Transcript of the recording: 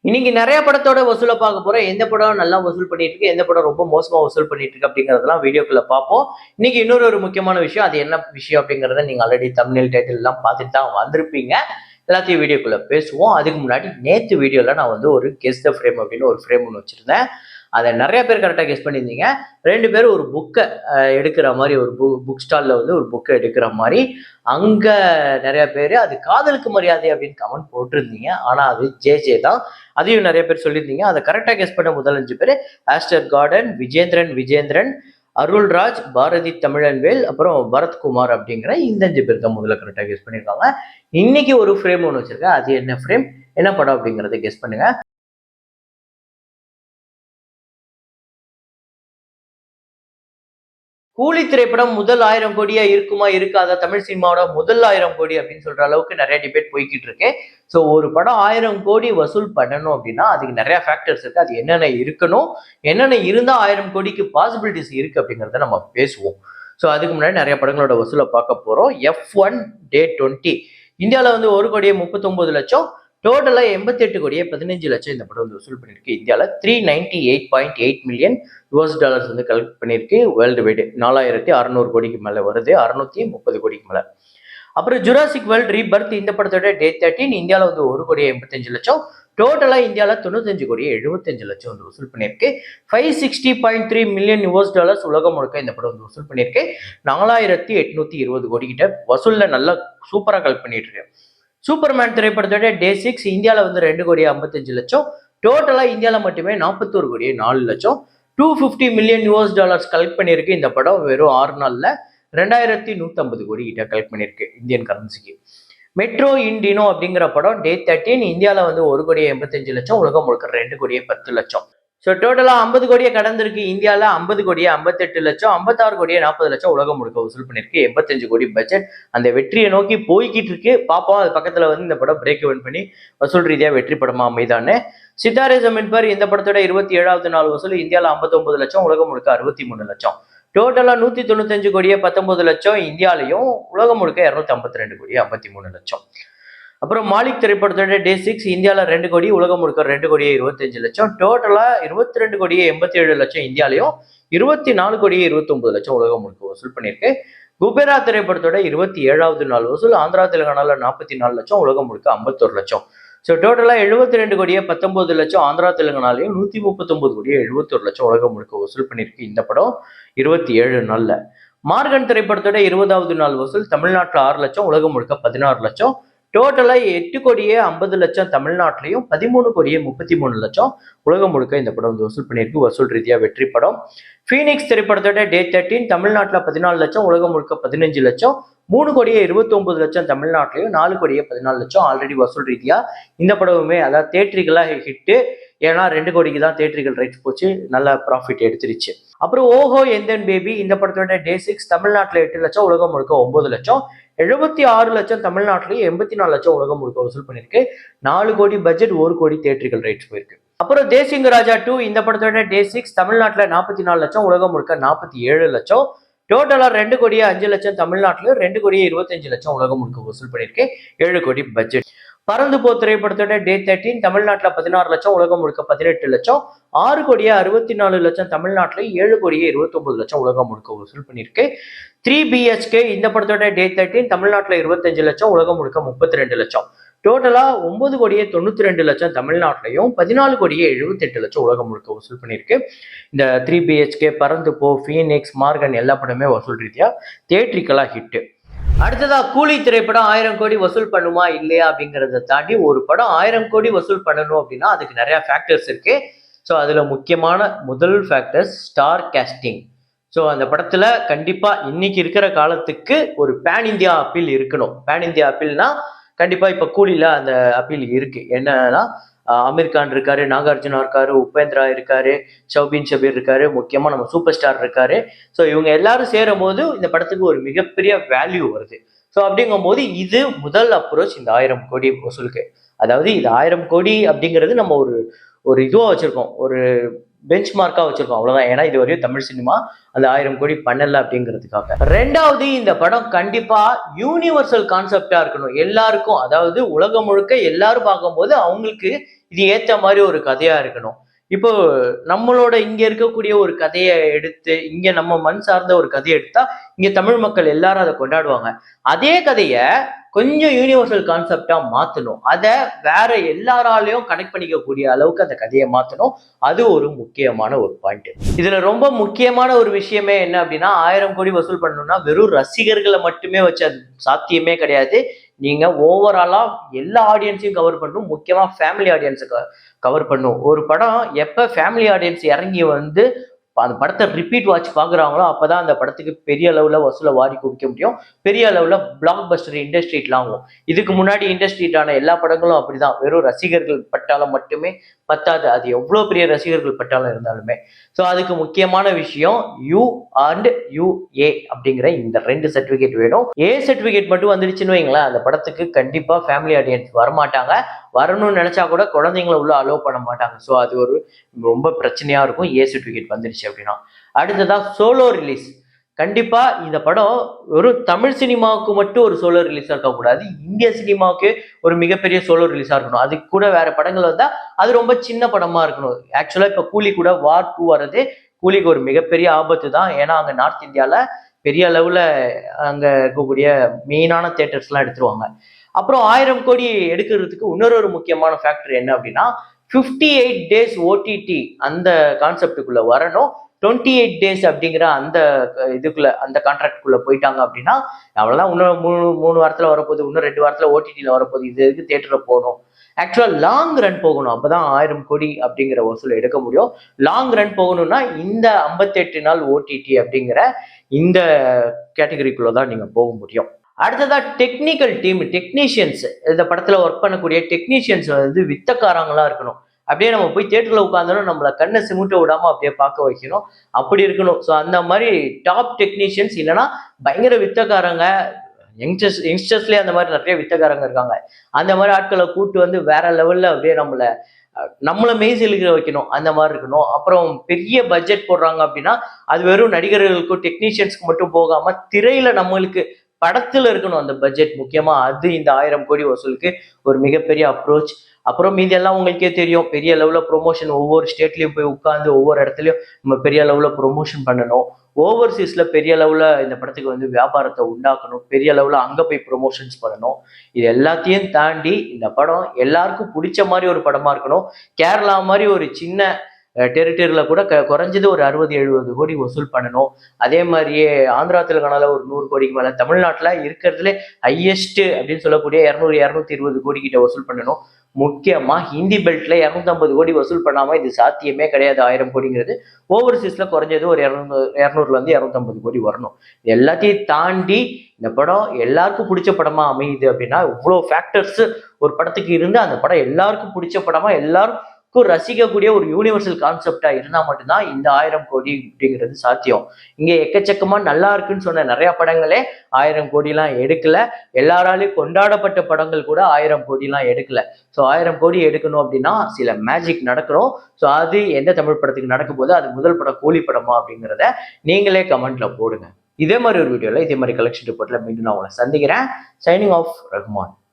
இன்னைக்கு நிறைய படத்தோட வசூலை பார்க்க போறோம். எந்த படம் நல்லா வசூல் பண்ணிட்டு இருக்கு, எந்த படம் ரொம்ப மோசமா வசூல் பண்ணிட்டு இருக்கு அப்படிங்கறதெல்லாம் வீடியோக்குள்ள பார்ப்போம். இன்னைக்கு இன்னொரு முக்கியமான விஷயம், அது என்ன விஷயம் அப்படிங்கறத நீங்க ஆல்ரெடி தம்ப்நெயில் டைட்டில் எல்லாம் பார்த்துட்டு தான் வந்திருப்பீங்க. எல்லாத்தையும் வீடியோக்குள்ள பேசுவோம். அதுக்கு முன்னாடி நேத்து வீடியோல நான் ஒரு கெஸ் த ஃப்ரேம் அப்படின்னு ஒரு ஃப்ரேம் ஒன்று வச்சிருந்தேன். அதை நிறைய பேர் கரெக்டாக கெஸ் பண்ணியிருந்தீங்க. 2 பேரும் ஒரு புக்கை எடுக்கிற மாதிரி, ஒரு புக் ஸ்டால்ல ஒரு புக்கை எடுக்கிற மாதிரி, அங்க நிறைய பேர் அது காதலுக்கு மரியாதை அப்படின்னு கமெண்ட் போட்டிருந்தீங்க. ஆனா அது ஜே தான். அதையும் நிறைய பேர் சொல்லியிருந்தீங்க. அதை கரெக்டாக கெஸ் பண்ண முதல் 5 பேர் ஆஸ்டர் கார்டன், விஜேந்திரன், அருள்ராஜ், பாரதி தமிழன்வேல், அப்புறம் பரத்குமார் அப்படிங்கிற இந்த 5 பேர் தான் முதல்ல கரெக்டாக கெஸ் பண்ணியிருக்காங்க. இன்னைக்கு ஒரு ஃப்ரேம் ஒன்று வச்சிருக்கேன். அது என்ன ஃப்ரேம், என்ன படம் அப்படிங்கறத கெஸ் பண்ணுங்க. கூலி திரைப்படம் முதல் 1000 கோடியா இருக்குமா இருக்காதா, தமிழ் சினிமாவோட முதல் 1000 கோடி அப்படின்னு சொல்ற அளவுக்கு நிறைய டிபேட் போய்கிட்டு இருக்கு. ஸோ ஒரு படம் 1000 கோடி வசூல் பண்ணணும் அப்படின்னா அதுக்கு நிறைய ஃபேக்டர்ஸ் இருக்கு. அது என்னென்ன இருக்கணும், என்னென்ன இருந்தா 1000 கோடிக்கு பாசிபிலிட்டிஸ் இருக்கு அப்படிங்கிறத நம்ம பேசுவோம். ஸோ அதுக்கு முன்னாடி நிறைய படங்களோட வசூலை பார்க்க போறோம். F1 Day 20 இந்தியாவில் 1 கோடியே 39 லட்சம், டோட்டலா 88 கோடியே 15 லட்சம் இந்த படம் வசூல் பண்ணிருக்கு. இந்தியாவில் 398.8 மில்லியன் யூஎஸ் டாலர்ஸ் கலெக்ட் பண்ணிருக்கு. வேர்ல்டு வைடு 4600 கோடிக்கு மேல வருது, 630 கோடிக்கு மேல. அப்புறம் ஜுராசிக் வேர்ல்ட் ரீபர்த் இந்த படத்தோட Day 13 இந்தியாவில் 1 கோடியே 85 லட்சம், டோட்டலா இந்தியாவில் 95 கோடியே 75 லட்சம் வசூல் பண்ணியிருக்கு. 560.3 மில்லியன் யூஎஸ் டாலர்ஸ் உலகம் முழுக்க இந்த படம் வசூல் பண்ணியிருக்கு. 4820 கோடி கிட்ட வசூல்ல நல்லா சூப்பரா கலெக்ட் பண்ணிட்டு இருக்கு. சூப்பர்மேன் திரைப்படத்தோட Day 6 இந்தியாவில் 2 கோடியே 55 லட்சம், டோட்டலா இந்தியாவில் மட்டுமே 41 கோடியே 4 லட்சம், 250 மில்லியன் யூஎஸ் டாலர்ஸ் கலெக்ட் பண்ணியிருக்கு. இந்த படம் வெறும் 6 நாள்ல 2150 கோடி கிட்ட கலெக்ட் பண்ணியிருக்கு இந்தியன் கரன்சிக்கு. மெட்ரோ இண்டினோ அப்படிங்கிற படம் Day 13 இந்தியாவில் 1 கோடியே 85 லட்சம், உலகம் முழுக்க 2 கோடியே 10 லட்சம். ஸோ டோட்டலா 50 கோடியை கடந்திருக்கு. இந்தியாவில் 50 கோடியே 58 லட்சம், 56 கோடியே 40 லட்சம் உலகம் முழுக்க வசூல் பண்ணிருக்கு. 85 கோடி பட்ஜெட் அந்த வெற்றியை நோக்கி போய்கிட்டு இருக்கு. பாப்போம் அது பக்கத்துல இந்த படம் பிரேக் இவன் பண்ணி வசூல் ரீதியா வெற்றி படமா அமைதான்னு. சித்தாரே ஜமீன் பர் இந்த படத்தோட 27வது நாள் வசூல் இந்தியாவில் 59 லட்சம், உலகம் முழுக்க 63 லட்சம். டோட்டலா 195 கோடியே 19 லட்சம் இந்தியாலையும், உலகம் முழுக்க 252 கோடியே 53 லட்சம். அப்புறம் மாலிக் திரைப்படத்தோட Day 6 இந்தியாவில் 2 கோடி, உலகம் முழுக்க 2 கோடியே 25 லட்சம், டோட்டலா 22 கோடியே 87 லட்சம் இந்தியாலையும், 24 கோடியே 29 லட்சம் உலகம் முழுக்க வசூல் பண்ணியிருக்கு. குபேரா திரைப்படத்தோட 27வது நாள் வசூல் ஆந்திரா தெலுங்கானால 44 லட்சம், உலகம் முழுக்க 51 லட்சம். ஸோ டோட்டலா 72 கோடியே 19 லட்சம் ஆந்திரா தெலுங்கானாலையும், 139 கோடியே 71 லட்சம் உலகம் முழுக்க வசூல் பண்ணியிருக்கு இந்த படம் 27 நாள்ல. மார்கன் திரைப்படத்தோட 20வது நாள் வசூல் தமிழ்நாட்டில் 6 லட்சம், உலகம் முழுக்க 16 லட்சம், டோட்டலா 8 கோடியே 50 லட்சம் தமிழ்நாட்டிலையும், 13 கோடியே 33 லட்சம் உலகம் முழுக்க இந்த படம் வசூல் பண்ணியிருக்கு. வசூல் ரீதியா வெற்றி படம். ஃபீனிக்ஸ் திரைப்படத்தோட Day 13 தமிழ்நாட்டில் 14 லட்சம், உலகம் முழுக்க 15 லட்சம், 3 கோடியே 29 லட்சம் தமிழ்நாட்டிலையும், 4 கோடியே 14 லட்சம் ஆல்ரெடி வசூல் ரீதியா இந்த படமுமே அதாவது தேட்டரிகளா ஹிட்டு. ஏன்னா 2 கோடிக்கு தான் தேட்டரிகள் ரைட்ஸ் போச்சு, நல்ல ப்ராஃபிட் எடுத்துருச்சு. அப்புறம் ஓஹோ எந்தன் பேபி இந்த படத்தோட Day 6 தமிழ்நாட்டில் 8 லட்சம், உலகம் முழுக்க 9 லட்சம், 76 லட்சம் தமிழ்நாட்டிலேயே, 84 லட்சம் உலகம் முழுக்க வசூல் பண்ணிருக்கு. 4 கோடி பட்ஜெட், 1 கோடி தேட்டரிகள் ரைட்ஸ் போயிருக்கு. அப்புறம் தேசிங்க ராஜா 2 இந்த படத்தோட Day 6 தமிழ்நாட்டில் 44 லட்சம், உலகம் முழுக்க 47 லட்சம், டோட்டலா 2 கோடியே 5 லட்சம் தமிழ்நாட்டிலும், 2 கோடியே 25 லட்சம் உலகம் முழுக்க வசூல் பண்ணிருக்கு. 7 கோடி பட்ஜெட். பறந்து போ திரைப்படத்தோட Day 13 தமிழ்நாட்டில் 16 லட்சம், உலகம் முழுக்க 18 லட்சம், 6 கோடியே 64 லட்சம் தமிழ்நாட்டிலையும், 7 கோடியே 29 லட்சம் உலகம் முழுக்க வசூல் பண்ணியிருக்கு. 3 BHK இந்த படத்தோட Day 13 தமிழ்நாட்டில் 25 லட்சம், உலகம் முழுக்க 32 லட்சம், டோட்டலா 9 கோடியே 92 லட்சம் தமிழ்நாட்டிலையும், 14 கோடியே 78 லட்சம் உலகம் முழுக்க வசூல் பண்ணியிருக்கு. இந்த 3 BHK, பறந்து போ, ஃபீனிக்ஸ், மார்கன் எல்லா படமே வசூல் ரீதியா தேட்டரிக்கலா ஹிட்டு. அடுத்ததா கூலி திரைப்படம் 1000 கோடி வசூல் பண்ணுமா இல்லையா அப்படிங்கிறத தாண்டி ஒரு படம் 1000 கோடி வசூல் பண்ணணும் அப்படின்னா அதுக்கு நிறைய ஃபேக்டர்ஸ் இருக்கு. ஸோ அதுல முக்கியமான முதல் ஃபேக்டர்ஸ் ஸ்டார் கேஸ்டிங். ஸோ அந்த படத்துல கண்டிப்பா இன்னைக்கு இருக்கிற காலத்துக்கு ஒரு பேன் இந்தியா அப்பீல் இருக்கணும். பேன் இந்தியா அப்பீல்னா கண்டிப்பா இப்ப கூலியில அந்த அப்பீல் இருக்கு. என்னன்னா அமீர் கான் இருக்காரு, நாகார்ஜுனா இருக்காரு, உபேந்திரா இருக்காரு, ஷௌபின் ஷபீர் இருக்காரு, முக்கியமா நம்ம சூப்பர் ஸ்டார் இருக்காரு. ஸோ இவங்க எல்லாரும் சேரும் போது இந்த படத்துக்கு ஒரு மிகப்பெரிய வேல்யூ வருது. ஸோ அப்படிங்கும் போது இது முதல் அப்ரோச் இந்த 1000 கோடி வசூலுக்கு. அதாவது இது 1000 கோடி அப்படிங்கிறது நம்ம ஒரு இதுவா வச்சிருக்கோம், ஒரு பெஞ்ச் மார்க்கா வச்சிருக்கோம், அவ்வளவுதான். ஏன்னா இது வரையும் தமிழ் சினிமா அந்த 1000 கோடி பண்ணல அப்படிங்கிறதுக்காக. ரெண்டாவது, இந்த படம் கண்டிப்பா யூனிவர்சல் கான்செப்டா இருக்கணும் எல்லாருக்கும். அதாவது உலகம் முழுக்க எல்லாரும் பார்க்கும்போது அவங்களுக்கு இது ஏத்த மாதிரி ஒரு கதையா இருக்கணும். இப்போ நம்மளோட இங்க இருக்கக்கூடிய ஒரு கதைய எடுத்து, இங்க நம்ம மண் சார்ந்த ஒரு கதைய எடுத்தா, இங்க தமிழ் மக்கள் எல்லாரும் அத கொண்டாடுவாங்க. அதே கதைய கொஞ்சம் யூனிவர்சல் கான்செப்ட்டா மாத்தணும். அத வேற எல்லாராலயும் கனெக்ட் பண்ணிக்கக்கூடிய அளவுக்கு அந்த கதைய மாத்தணும். அது ஒரு முக்கியமான ஒரு பாயிண்ட். இதுல ரொம்ப முக்கியமான ஒரு விஷயமே என்ன அப்படின்னா, 1000 கோடி வசூல் பண்ணணும்னா வெறும் ரசிகர்கள மட்டுமே வச்சு அது சாத்தியமே கிடையாது. நீங்க ஓவராலா எல்லா ஆடியன்ஸையும் கவர் பண்ணணும். முக்கியமா ஃபேமிலி ஆடியன்ஸ கவர் பண்ணணும். ஒரு படம் எப்ப ஃபேமிலி ஆடியன்ஸ் இறங்கி வந்து அந்த படத்தை ரிப்பீட் வாட்ச் பாக்குறாங்களோ அப்பதான் அந்த படத்துக்கு பெரிய அளவுல வசூலை வாரி குவிக்க முடியும். பெரிய அளவுல பிளாக் பஸ்டர் இண்டஸ்ட்ரீட்லாம் ஆகும். இதுக்கு முன்னாடி இண்டஸ்ட்ரீட்டான எல்லா படங்களும் அப்படிதான். வெறும் ரசிகர்கள் பட்டாளம் மட்டுமே பத்தாது. அது எவ்வளவு பெரிய ரசிகர்கள் பட்டாளம் இருந்தாலுமே. ஸோ அதுக்கு முக்கியமான விஷயம் யூ அண்ட் யூஏ அப்படிங்கிற இந்த 2 சர்டிபிகேட் வேணும். ஏ சர்டிபிகேட் மட்டும் வந்துடுச்சுன்னு வைங்களேன், அந்த படத்துக்கு கண்டிப்பா ஃபேமிலி ஆடியன்ஸ் வரமாட்டாங்க. வரணும்னு நினைச்சா கூட குழந்தைங்களை உள்ள அலோவ் பண்ண மாட்டாங்க. ஸோ அது ஒரு ரொம்ப பிரச்சனையா இருக்கும் ஏ சர்டிபிகேட் வந்துருச்சு அப்படின்னா. அடுத்ததா சோலோ ரிலீஸ். கண்டிப்பா இந்த படம் ஒரு தமிழ் சினிமாவுக்கு மட்டும் ஒரு சோலோ ரிலீஸா இருக்கக்கூடாது. இந்திய சினிமாவுக்கு ஒரு மிகப்பெரிய சோலோ ரிலீஸா இருக்கணும். அதுக்கு கூட வேற படங்கள் வந்தா அது ரொம்ப சின்ன படமா இருக்கணும். ஆக்சுவலா இப்ப கூலி கூட வார் 2 வர்றது கூலிக்கு ஒரு மிகப்பெரிய ஆபத்து தான். ஏன்னா அங்க நார்த் இந்தியால பெரிய அளவுல அங்க இருக்கக்கூடிய மெயினான தியேட்டர்ஸ் எல்லாம் எடுத்துருவாங்க. அப்புறம் 1000 கோடி எடுக்கிறதுக்கு இன்னொரு முக்கியமான ஃபேக்டர் என்ன அப்படின்னா 58 டேஸ் ஓடிடி அந்த கான்செப்டுக்குள்ள வரணும். 28 டேஸ் அப்படிங்கிற அந்த இதுக்குள்ள அந்த கான்ட்ராக்டுக்குள்ள போயிட்டாங்க அப்படின்னா அவ்வளவுதான். இன்னும் மூணு வாரத்துல வரப்போகுது, இன்னும் 2 வாரத்துல ஓடிடியில வரப்போகுது. இது எதுக்கு தியேட்டர்ல போகணும்? ஆக்சுவலா லாங் ரன் போகணும். அப்பதான் 1000 கோடி அப்படிங்கிற வசூல் எடுக்க முடியும். லாங் ரன் போகணும்னா இந்த 58 நாள் ஓடிடி அப்படிங்கிற இந்த கேட்டகரிக்குள்ள தான் நீங்க போக முடியும். அடுத்ததா டெக்னிக்கல் டீம், டெக்னீஷியன்ஸ், இந்த படத்துல ஒர்க் பண்ணக்கூடிய டெக்னீஷியன்ஸ் வந்து வித்தக்காரங்களா இருக்கணும். அப்படியே நம்ம போய் தியேட்டர்ல உட்கார்ந்தோம் நம்மள கண்ணை சிமிட்ட விடாம அப்படியே பார்க்க வைக்கணும். அப்படி இருக்கணும். ஸோ அந்த மாதிரி டாப் டெக்னீஷியன்ஸ் இல்லைன்னா பயங்கர வித்தக்காரங்க. யங்ஸ்டர்ஸ்லயே அந்த மாதிரி நிறைய வித்தக்காரங்க இருக்காங்க. அந்த மாதிரி ஆட்களை கூட்டு வந்து வேற லெவல்ல அப்படியே நம்மள மெய் சிலுக்க வைக்கணும். அந்த மாதிரி இருக்கணும். அப்புறம் பெரிய பட்ஜெட் போடுறாங்க அப்படின்னா அது வெறும் நடிகர்களுக்கும் டெக்னீஷியன்ஸ்க்கு மட்டும் போகாம திரையில நம்மளுக்கு படத்துல இருக்கணும் அந்த பட்ஜெட். முக்கியமா அது இந்த 1000 கோடி வசூலுக்கு ஒரு மிகப்பெரிய அப்ரோச். அப்புறம் மீதி எல்லாம் உங்களுக்கே தெரியும். பெரிய லெவல்ல ப்ரொமோஷன் ஒவ்வொரு ஸ்டேட்லயும் போய் உட்கார்ந்து ஒவ்வொரு இடத்துலயும் நம்ம பெரிய லெவல்ல ப்ரொமோஷன் பண்ணணும். ஓவர்சீஸ்ல பெரிய லெவல்ல இந்த படத்துக்கு வந்து வியாபாரத்தை உண்டாக்கணும். பெரிய லெவல்ல அங்க போய் ப்ரொமோஷன்ஸ் பண்ணணும். இது எல்லாத்தையும் தாண்டி இந்த படம் எல்லாருக்கும் பிடிச்ச மாதிரி ஒரு படமா இருக்கணும். கேரளா மாதிரி ஒரு சின்ன டெரிட்டரியில கூட குறைஞ்சது ஒரு 60-70 கோடி வசூல் பண்ணணும். அதே மாதிரியே ஆந்திரா தெலுங்கானால ஒரு 100 கோடிக்கு மேல, தமிழ்நாட்டுல இருக்கிறதுல ஹையஸ்ட் அப்படின்னு சொல்லக்கூடிய 200-220 கோடி கிட்ட வசூல் பண்ணணும். முக்கியமா ஹிந்தி பெல்ட்ல 250 கோடி வசூல் பண்ணாம இது சாத்தியமே கிடையாது. 1000 கோடிங்கிறது ஓவர்சீஸ்ல குறைஞ்சது ஒரு 200ல இருந்து 250 கோடி வரணும். எல்லாத்தையும் தாண்டி இந்த படம் எல்லாருக்கும் பிடிச்ச படமா அமையுது அப்படின்னா இவ்வளவு ஃபேக்டர்ஸ் ஒரு படத்துக்கு இருந்து அந்த படம் எல்லாருக்கும் பிடிச்ச படமா எல்லாருக்கும் ரசிக்கக்கூடிய ஒரு யூனிவர்சல் கான்செப்டா இருந்தா மட்டும்தான் இந்த 1000 கோடி அப்படிங்கிறது சாத்தியம். இங்க எக்கச்சக்கமா நல்லா இருக்குன்னு சொன்ன நிறைய படங்களே 1000 கோடி எல்லாம் எடுக்கல. எல்லாராலையும் கொண்டாடப்பட்ட படங்கள் கூட 1000 கோடி எல்லாம் எடுக்கல. ஸோ 1000 கோடி எடுக்கணும் அப்படின்னா சில மேஜிக் நடக்கணும். ஸோ அது எந்த தமிழ் படத்துக்கு நடக்கும் போது அது முதல் படம் கூலி படமா அப்படிங்கிறத நீங்களே கமெண்ட்ல போடுங்க. இதே மாதிரி ஒரு வீடியோல இதே மாதிரி கலெக்ஷன் ரிப்போர்ட்ல மீண்டும் நான் உங்களை சந்திக்கிறேன். Signing off Rahman.